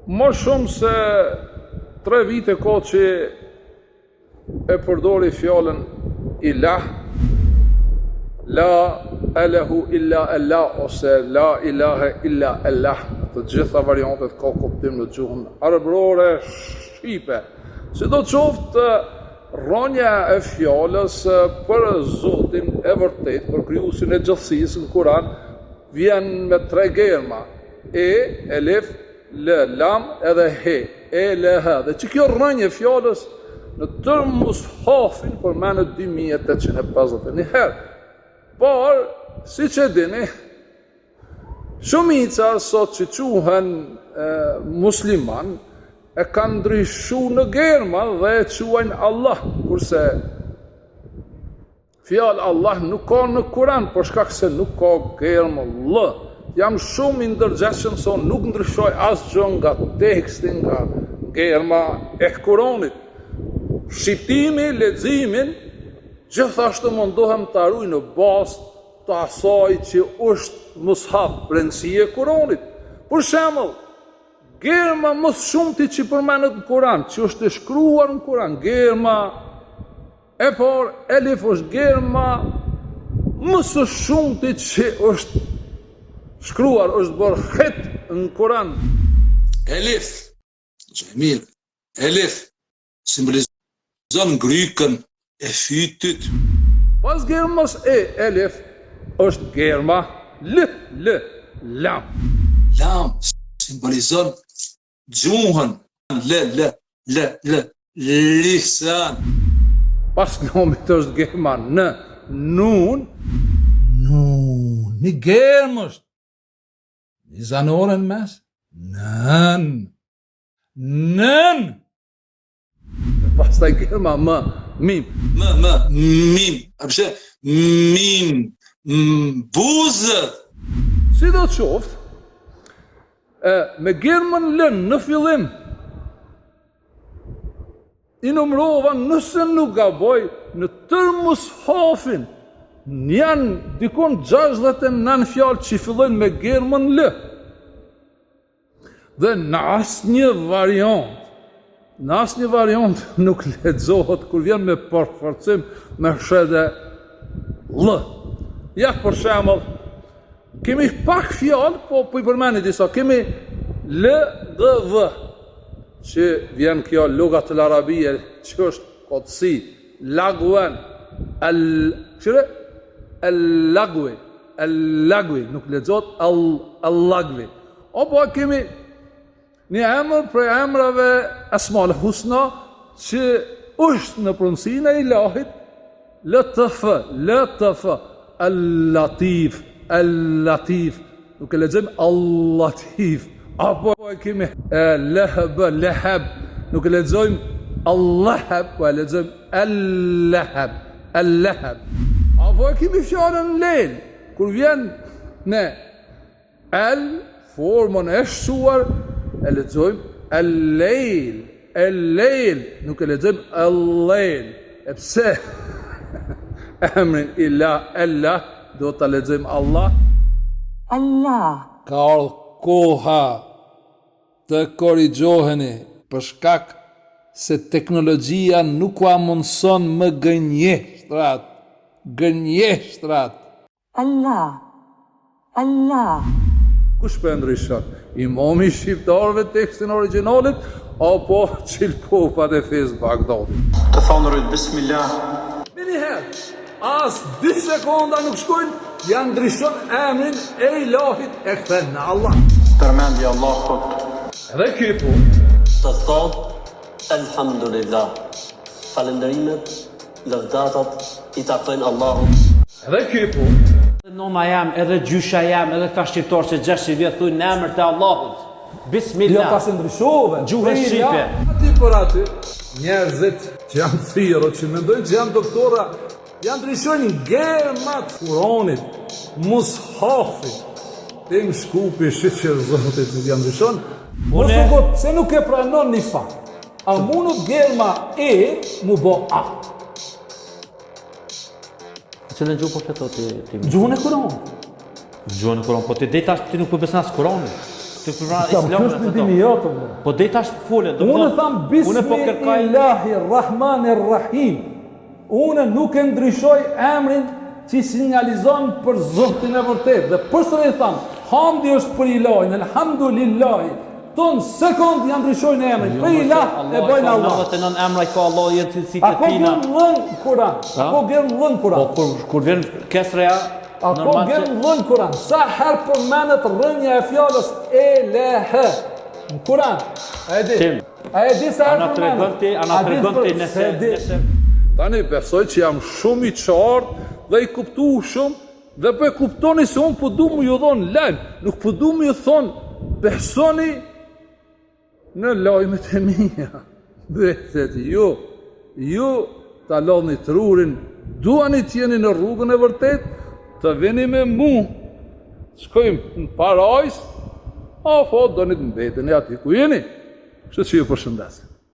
Më shumë se 3 vite ko që e përdori fjallën ilah, la elahu illa Allah, ose la ilahe illa Allah. Të gjitha variantet ka kuptim në gjuhën arabërore shqipe. Si do qoftë rënja e fjallës për Zotin e vërtet, për krijuesin e gjithësisë në Kur'an, vjen me 3 germa: e, elif, l, lam edhe he, e, l, h. Dhe që kjo rënje fjallës në tërë mushafin përmenet 2851 herë. Por, si që dini, shumica sot që quhen musliman e kanë ndryshu në germa dhe e quajnë Allah, kurse fjallë Allah nuk ka në Kur'an, për shkak se nuk ka germa L. Jam shumë i ndërgjeshëm se nuk ndryshoj asgjë nga teksti, nga germa e Kur'anit. Shqiptimi, leximin, gjithashtu mundohem të arruj në bazë të asaj që është mushaf, brendësia e Kur'anit. Për shembull, germa më shumti që përmenet në Kur'an, që është e shkruar në Kur'an, germa e parë, elif është germa më së shumti që është shkruar, është bërë het në Kur'an. Elif, Gjemil, elif simbolizon ngrykën e fytyt. Pas germës e, elif, është germa l, lam. Lam simbolizon gjuhën, lisan. Pas nomit është germa n, nun. Nun, një germë është. Një zanore në mes, nën. Nën. Pas taj germa më, mim. Mim, apëshe, mim, buzët. Si do të qoftë, me germën lën në fillim, i numrova, nëse nuk gaboj, në tërë mushafin, janë dikon 69 fjalë që fillojnë me germën l. Dhe në asnjë variant nuk lexohet kur vjen me përforcim me shedhe l. Ja, për shembull, kemi pak fjalë, po i përmeni disa. Kemi l, d, v, që vjen kjo lugatul arabie, që është kodsi, lagwen, al-lagwi, nuk lexohet al-lagwi. Apo kemi një emër prej emrave Asmaul Husna që është në pronësinë e ilahit LTF, al-Latif, nuk e lexojmë al-Latif. Apo e kemi Lahab, nuk e lexojmë al-Lahab, po e lexojmë al-Lahab. Apo e kemi fjalën lejl, kur vjen në el, formën e shquar, e lexojmë el-lejl, nuk e lexojmë al-lejl. E pse emrin Allah do ta lexojmë Allah? Ka ardhur koha të korrigjoheni për shkak se teknologjia nuk ua mundson më gënjeshtrat. Allah. Kush për ndryshon? Imami shqiptarëve tekstin originalit, apo qilpopat e fesë Bagdadit? Të thonë rrët, bismillah. Mini herë, as 2 sekonda nuk shkojnë, janë ndryshon emrin e ilahit e kthen në Allah. Përmendja Allahut. Edhe kipu. Të thonë, elhamdulillah. Falënderimet, lëvdatat, i takojnë Allahut. Edhe kipu. Noma jam, edhe gjysha jam, edhe këta shqiptarë që 6 vjetë thuj në emër të Allahut. Bismillah. Jo pas ndryshove. Gjuhë shqipe. Ati për aty, njerëzit që janë thirrë, që mendojnë që janë doktora, janë ndryshojnë germat Kuranit, mushafit. Tim shkupi shiqër Zotit nuk janë ndryshojnë. Mos u kot, se nuk e pranon një fakt. A mundet germa e mu bo a. Cilën gjuhë po fleto ti? Gjuhën e Kuranit. Gjuhën e Kuranit, po ti detash ti nuk po beson as Kuranin. të Kur'an Kam Islamin kështë në ato. dini jotë, më. Po dej tash fole, do Unë tham unë po kërkoj Bismillahirrahmanirrahim. Unë nuk e ndryshoj emrin që sinjalizon për Zotin e vërtet. Dhe përsëri tham, hamdi është për ilahin, elhamdulillahi. Ton sekond janë ndryshojnë emrin. Për ilah e bëjnë Allah. 99 emra ka Allah jenë cilësitë Ako e tina. gërë dhënë Kur'an. Ako gërë dhënë Kur'an. Po kur vjen kesreja, Ako normal gërë që dhënë Kur'an. Sa herë përmenet rënja e fjallës elehe në Kur'an. A e di? Tim. A e di sa herë ana tregon ti, nëse Tani besoj që jam shumë i qartë dhe i kuptu shumë dhe po e kuptoni se unë po du mu ju thonë lajmë, nuk po du mu ju thonë besoni në lajmet e mija. Betet, ju ta lodhni trurin, duani t'jeni në rrugën e vërtet, të vini me mu, shkojmë në parajs, apo do një të mbeteni aty ku jeni. Kështë që ju përshëndesim.